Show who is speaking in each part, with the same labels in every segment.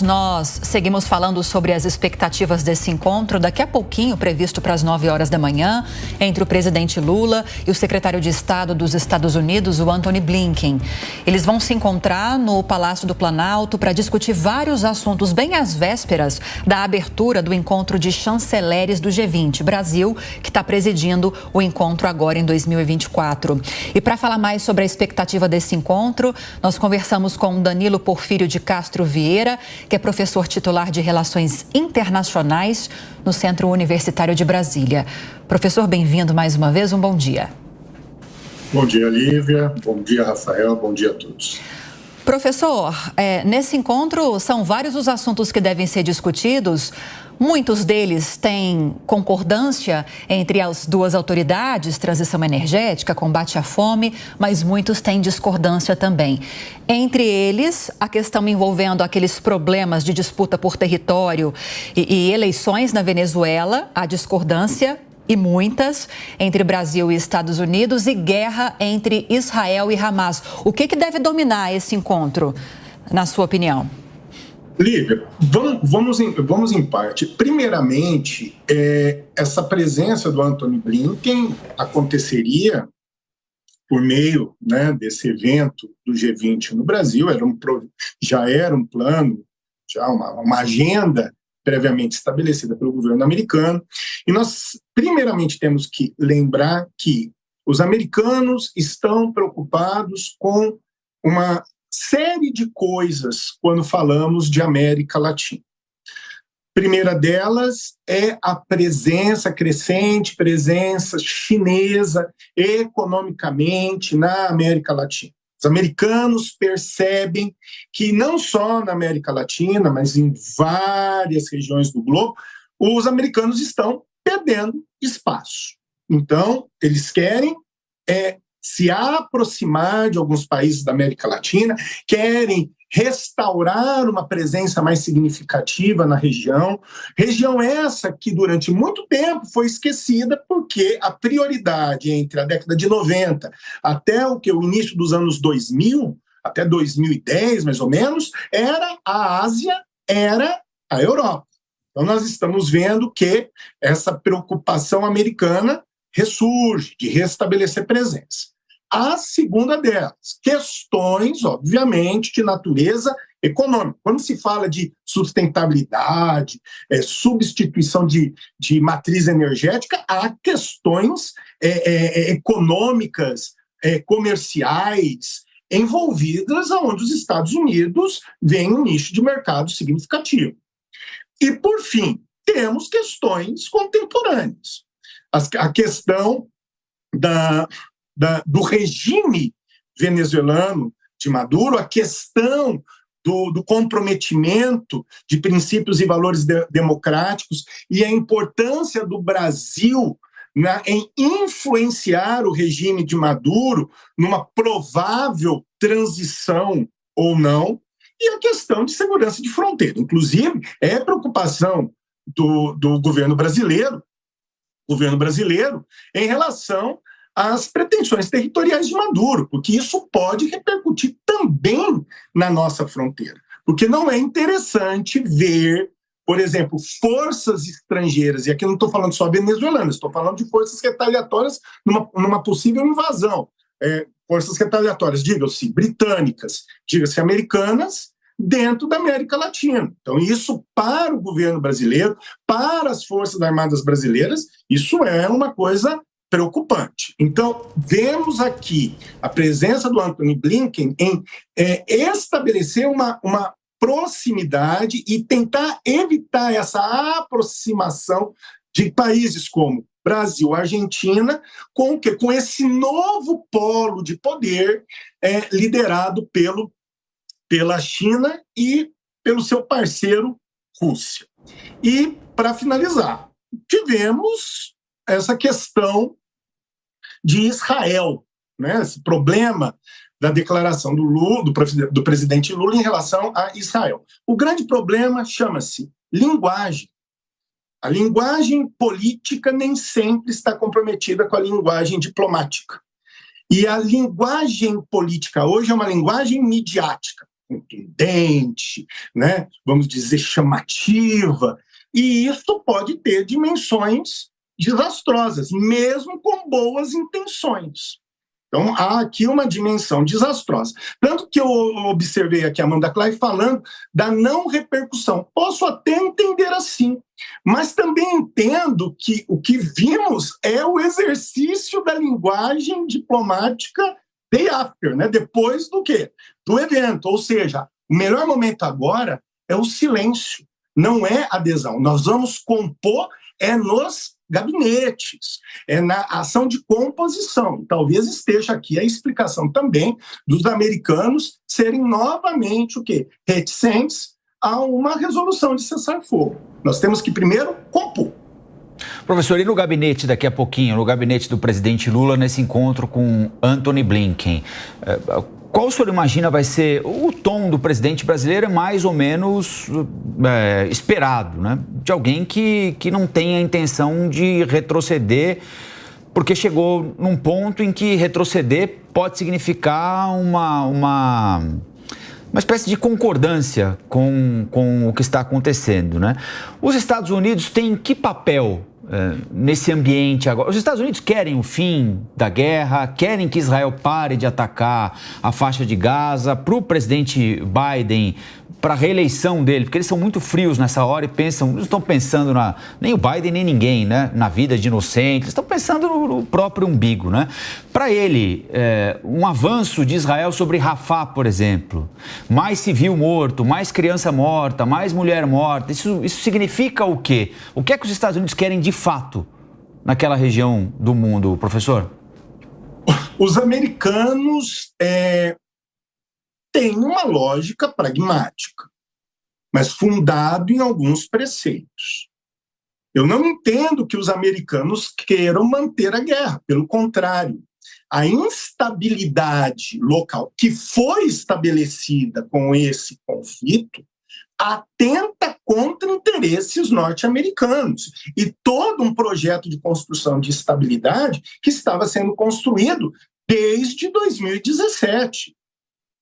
Speaker 1: Nós seguimos falando sobre as expectativas desse encontro daqui a pouquinho, previsto para as 9 horas da manhã, entre o presidente Lula e o secretário de Estado dos Estados Unidos, o Antony Blinken. Eles vão se encontrar no Palácio do Planalto para discutir vários assuntos, bem às vésperas da abertura do encontro de chanceleres do G20. Brasil, que está presidindo o encontro agora em 2024. E para falar mais sobre a expectativa desse encontro, nós conversamos com Danilo Porfírio de Castro Vieira, que é professor titular de Relações Internacionais no Centro Universitário de Brasília. Professor, bem-vindo mais uma vez, um bom dia.
Speaker 2: Bom dia, Lívia. Bom dia, Rafael. Bom dia a todos.
Speaker 1: Professor, nesse encontro são vários os assuntos que devem ser discutidos. Muitos deles têm concordância entre as duas autoridades, transição energética, combate à fome, mas muitos têm discordância também. Entre eles, a questão envolvendo aqueles problemas de disputa por território e eleições na Venezuela, a discordância e muitas entre Brasil e Estados Unidos e guerra entre Israel e Hamas. O que deve dominar esse encontro, na sua opinião?
Speaker 2: Lívia, vamos em parte. Primeiramente, essa presença do Antony Blinken aconteceria por meio, desse evento do G20 no Brasil. Já era um plano, já uma agenda previamente estabelecida pelo governo americano. E nós, primeiramente, temos que lembrar que os americanos estão preocupados com uma série de coisas quando falamos de América Latina. Primeira delas é a crescente presença chinesa economicamente na América Latina. Os americanos percebem que não só na América Latina, mas em várias regiões do globo, os americanos estão perdendo espaço. Então, eles querem se aproximar de alguns países da América Latina, querem restaurar uma presença mais significativa na região. Região essa que durante muito tempo foi esquecida porque a prioridade entre a década de 90 até o início dos anos 2000, até 2010 mais ou menos, era a Ásia, era a Europa. Então nós estamos vendo que essa preocupação americana ressurge, de restabelecer presença. A segunda delas, questões, obviamente, de natureza econômica. Quando se fala de sustentabilidade, substituição de matriz energética, há questões econômicas, comerciais, envolvidas, onde os Estados Unidos veem um nicho de mercado significativo. E, por fim, temos questões contemporâneas. A questão do regime venezuelano de Maduro, a questão do comprometimento de princípios e valores democráticos e a importância do Brasil em influenciar o regime de Maduro numa provável transição ou não, e a questão de segurança de fronteira. Inclusive, é preocupação do governo brasileiro em relação às pretensões territoriais de Maduro, porque isso pode repercutir também na nossa fronteira. Porque não é interessante ver, por exemplo, forças estrangeiras, e aqui eu não estou falando só venezuelanas, estou falando de forças retaliatórias numa possível invasão. Forças retaliatórias, diga-se britânicas, diga-se americanas, dentro da América Latina. Então, isso para o governo brasileiro, para as Forças Armadas brasileiras, isso é uma coisa preocupante. Então, vemos aqui a presença do Antony Blinken em estabelecer uma proximidade e tentar evitar essa aproximação de países como Brasil, Argentina, com esse novo polo de poder liderado pela China e pelo seu parceiro Rússia. E, para finalizar, tivemos essa questão de Israel, esse problema da declaração do presidente Lula em relação a Israel. O grande problema chama-se linguagem. A linguagem política nem sempre está comprometida com a linguagem diplomática. E a linguagem política hoje é uma linguagem midiática. contundente, né, vamos dizer, chamativa, e isso pode ter dimensões desastrosas, mesmo com boas intenções. Então, há aqui uma dimensão desastrosa. Tanto que eu observei aqui a Amanda Clay falando da não repercussão. Posso até entender assim, mas também entendo que o que vimos é o exercício da linguagem diplomática day after, né? Depois do quê? Do evento. Ou seja, o melhor momento agora é o silêncio, não é adesão. Nós vamos compor nos gabinetes, na ação de composição. Talvez esteja aqui a explicação também dos americanos serem novamente o quê? Reticentes a uma resolução de cessar-fogo. Nós temos que primeiro compor.
Speaker 3: Professor, e no gabinete daqui a pouquinho, no gabinete do presidente Lula, nesse encontro com Antony Blinken, qual o senhor imagina vai ser o tom do presidente brasileiro? É mais ou menos esperado, né? De alguém que não tem a intenção de retroceder, porque chegou num ponto em que retroceder pode significar uma espécie de concordância com o que está acontecendo, né? Os Estados Unidos têm que papel nesse ambiente agora? Os Estados Unidos querem o fim da guerra, querem que Israel pare de atacar a faixa de Gaza. Para o presidente Biden, para a reeleição dele, porque eles são muito frios nessa hora e não estão pensando nem o Biden nem ninguém, né, na vida de inocentes, estão pensando no próprio umbigo, né? Para ele, um avanço de Israel sobre Rafah, por exemplo, mais civil morto, mais criança morta, mais mulher morta, isso significa o quê? O que é que os Estados Unidos querem de fato naquela região do mundo, professor?
Speaker 2: Os americanos tem uma lógica pragmática, mas fundado em alguns preceitos. Eu não entendo que os americanos queiram manter a guerra, pelo contrário, a instabilidade local que foi estabelecida com esse conflito atenta contra interesses norte-americanos e todo um projeto de construção de estabilidade que estava sendo construído desde 2017.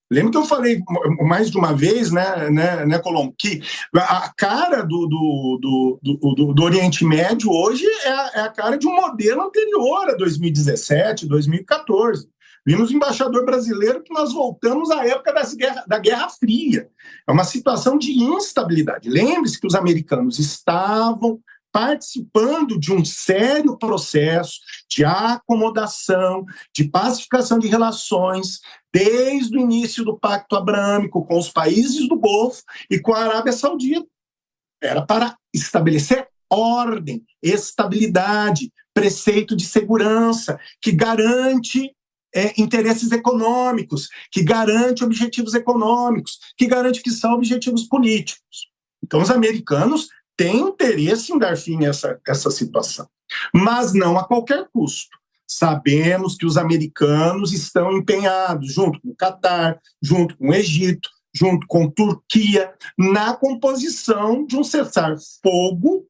Speaker 2: Lembra que eu falei mais de uma vez, né, Colombo, que a cara do Oriente Médio hoje é a cara de um modelo anterior a 2017, 2014. Vimos o embaixador brasileiro que nós voltamos à época da Guerra Fria. É uma situação de instabilidade. Lembre-se que os americanos estavam participando de um sério processo de acomodação, de pacificação de relações, desde o início do Pacto Abrâmico com os países do Golfo e com a Arábia Saudita. Era para estabelecer ordem, estabilidade, preceito de segurança, que garante interesses econômicos, que garante objetivos econômicos, que garante que são objetivos políticos. Então, os americanos têm interesse em dar fim a essa situação, mas não a qualquer custo. Sabemos que os americanos estão empenhados, junto com o Catar, junto com o Egito, junto com a Turquia, na composição de um cessar-fogo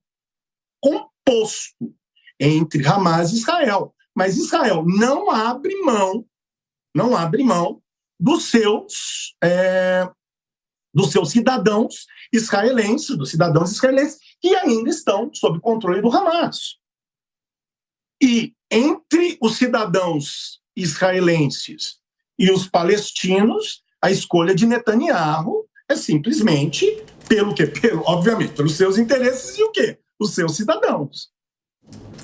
Speaker 2: composto entre Hamas e Israel. Mas Israel não abre mão dos seus cidadãos israelenses, que ainda estão sob controle do Hamas. E entre os cidadãos israelenses e os palestinos, a escolha de Netanyahu é simplesmente obviamente, pelos seus interesses e o quê? Os seus cidadãos.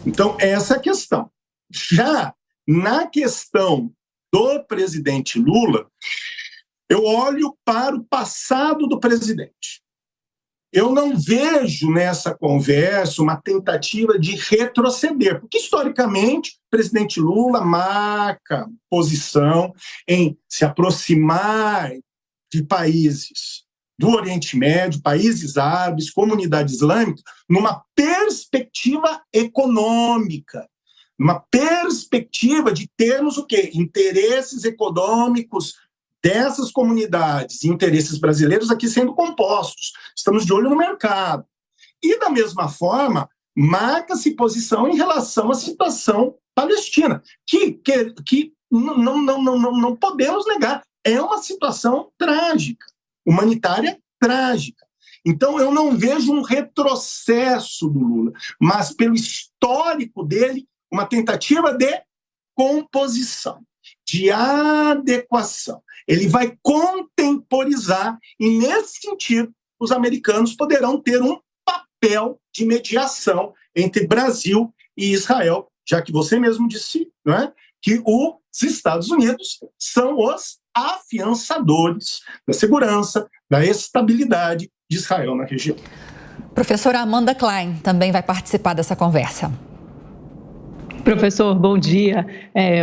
Speaker 2: Então, essa é a questão. Já na questão do presidente Lula, eu olho para o passado do presidente. Eu não vejo nessa conversa uma tentativa de retroceder, porque, historicamente, o presidente Lula marca posição em se aproximar de países do Oriente Médio, países árabes, comunidade islâmica, numa perspectiva econômica, numa perspectiva de termos o quê? Interesses econômicos dessas comunidades e interesses brasileiros aqui sendo compostos. Estamos de olho no mercado. E, da mesma forma, marca-se posição em relação à situação palestina, que não podemos negar, é uma situação trágica. humanitária trágica. Então, eu não vejo um retrocesso do Lula, mas pelo histórico dele, uma tentativa de composição, de adequação. Ele vai contemporizar e, nesse sentido, os americanos poderão ter um papel de mediação entre Brasil e Israel, já que você mesmo disse, não é, que os Estados Unidos são os afiançadores da segurança, da estabilidade de Israel na região.
Speaker 1: Professora Amanda Klein também vai participar dessa conversa.
Speaker 4: Professor, bom dia.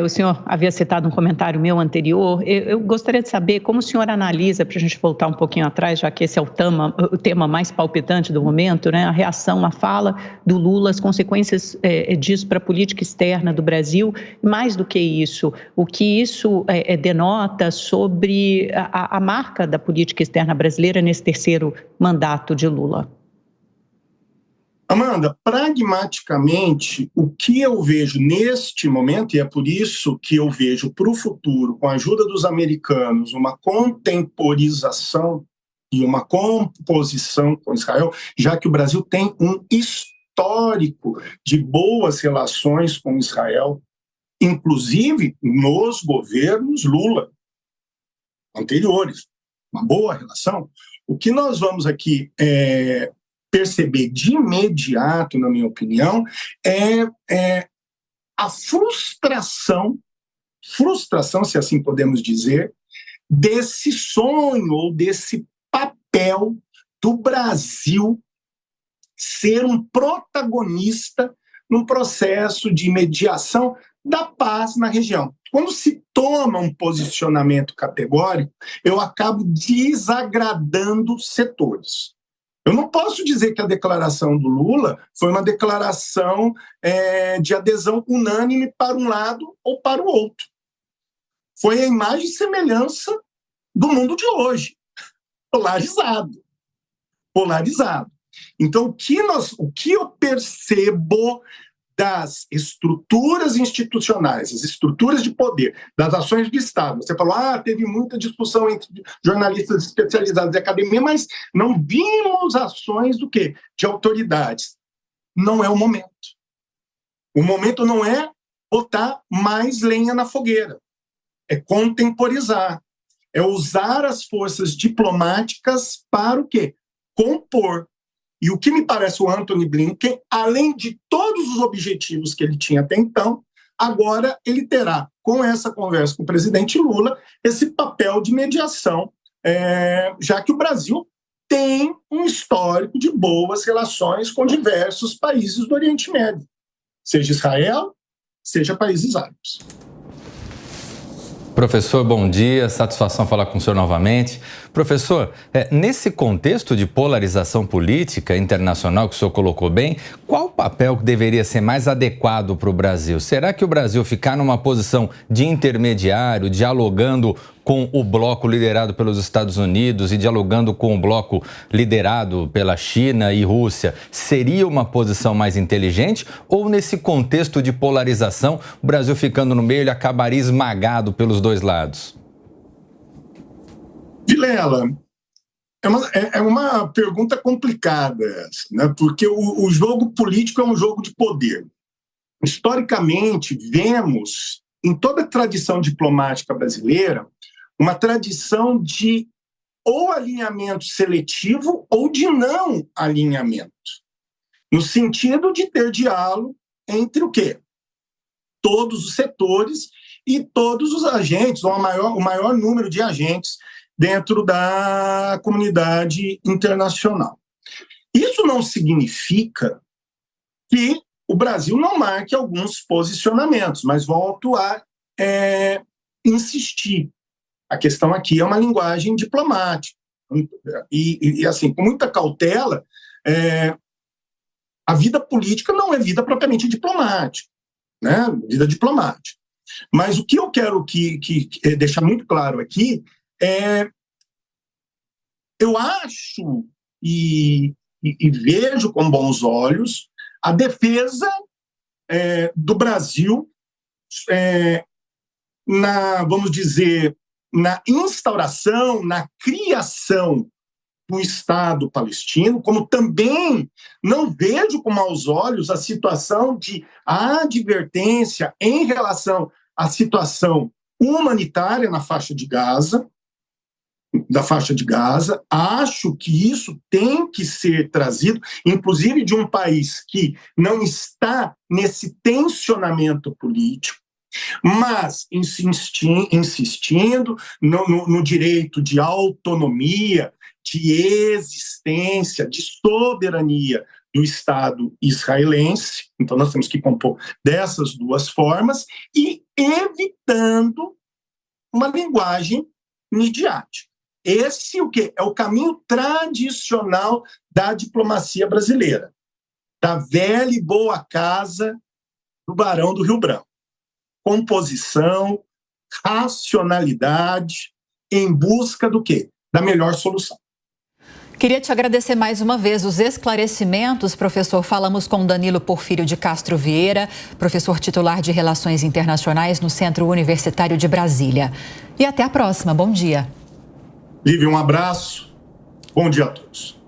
Speaker 4: O senhor havia citado um comentário meu anterior. Eu gostaria de saber como o senhor analisa, para a gente voltar um pouquinho atrás, já que esse é o tema mais palpitante do momento, né? A reação, a fala do Lula, as consequências disso para a política externa do Brasil. Mais do que isso, o que isso denota sobre a marca da política externa brasileira nesse terceiro mandato de Lula.
Speaker 2: Amanda, pragmaticamente, o que eu vejo neste momento, e é por isso que eu vejo para o futuro, com a ajuda dos americanos, uma contemporização e uma composição com Israel, já que o Brasil tem um histórico de boas relações com Israel, inclusive nos governos Lula anteriores, uma boa relação. O que nós vamos aqui perceber de imediato, na minha opinião, é a frustração, se assim podemos dizer, desse sonho ou desse papel do Brasil ser um protagonista num processo de mediação da paz na região. Quando se toma um posicionamento categórico, eu acabo desagradando setores. Eu não posso dizer que a declaração do Lula foi uma declaração de adesão unânime para um lado ou para o outro. Foi a imagem e semelhança do mundo de hoje, polarizado. Então, o que eu percebo das estruturas institucionais, as estruturas de poder, das ações de Estado. Você falou, teve muita discussão entre jornalistas especializados e academia, mas não vimos ações do quê? De autoridades. Não é o momento. O momento não é botar mais lenha na fogueira. É contemporizar. É usar as forças diplomáticas para o quê? Compor. E o que me parece o Antony Blinken, além de todos os objetivos que ele tinha até então, agora ele terá, com essa conversa com o presidente Lula, esse papel de mediação, já que o Brasil tem um histórico de boas relações com diversos países do Oriente Médio, seja Israel, seja países árabes.
Speaker 5: Professor, bom dia, satisfação falar com o senhor novamente. Professor, nesse contexto de polarização política internacional que o senhor colocou bem, qual o papel que deveria ser mais adequado para o Brasil? Será que o Brasil ficar numa posição de intermediário, dialogando com o bloco liderado pelos Estados Unidos e dialogando com o bloco liderado pela China e Rússia, seria uma posição mais inteligente? Ou nesse contexto de polarização, o Brasil ficando no meio, ele acabaria esmagado pelos dois lados?
Speaker 2: Vilela, é uma pergunta complicada, né? Porque o jogo político é um jogo de poder. Historicamente, vemos, em toda a tradição diplomática brasileira, uma tradição de ou alinhamento seletivo ou de não alinhamento, no sentido de ter diálogo entre o quê? Todos os setores e todos os agentes, ou o maior número de agentes dentro da comunidade internacional. Isso não significa que o Brasil não marque alguns posicionamentos, mas volto a insistir. A questão aqui é uma linguagem diplomática. E assim, com muita cautela, a vida política não é vida propriamente diplomática, né? Vida diplomática. Mas o que eu quero deixar muito claro aqui eu acho e vejo com bons olhos a defesa do Brasil vamos dizer, na instauração, na criação do Estado palestino, como também não vejo com maus olhos a situação de advertência em relação à situação humanitária na faixa de Gaza, acho que isso tem que ser trazido, inclusive de um país que não está nesse tensionamento político, mas insistindo no direito de autonomia, de existência, de soberania do Estado israelense. Então, nós temos que compor dessas duas formas e evitando uma linguagem midiática. Esse o quê? É o caminho tradicional da diplomacia brasileira, da velha e boa casa do Barão do Rio Branco. Composição, racionalidade, em busca do quê? Da melhor solução.
Speaker 1: Queria te agradecer mais uma vez os esclarecimentos, professor. Falamos com Danilo Porfírio de Castro Vieira, professor titular de Relações Internacionais no Centro Universitário de Brasília. E até a próxima. Bom dia.
Speaker 2: Lívia, um abraço. Bom dia a todos.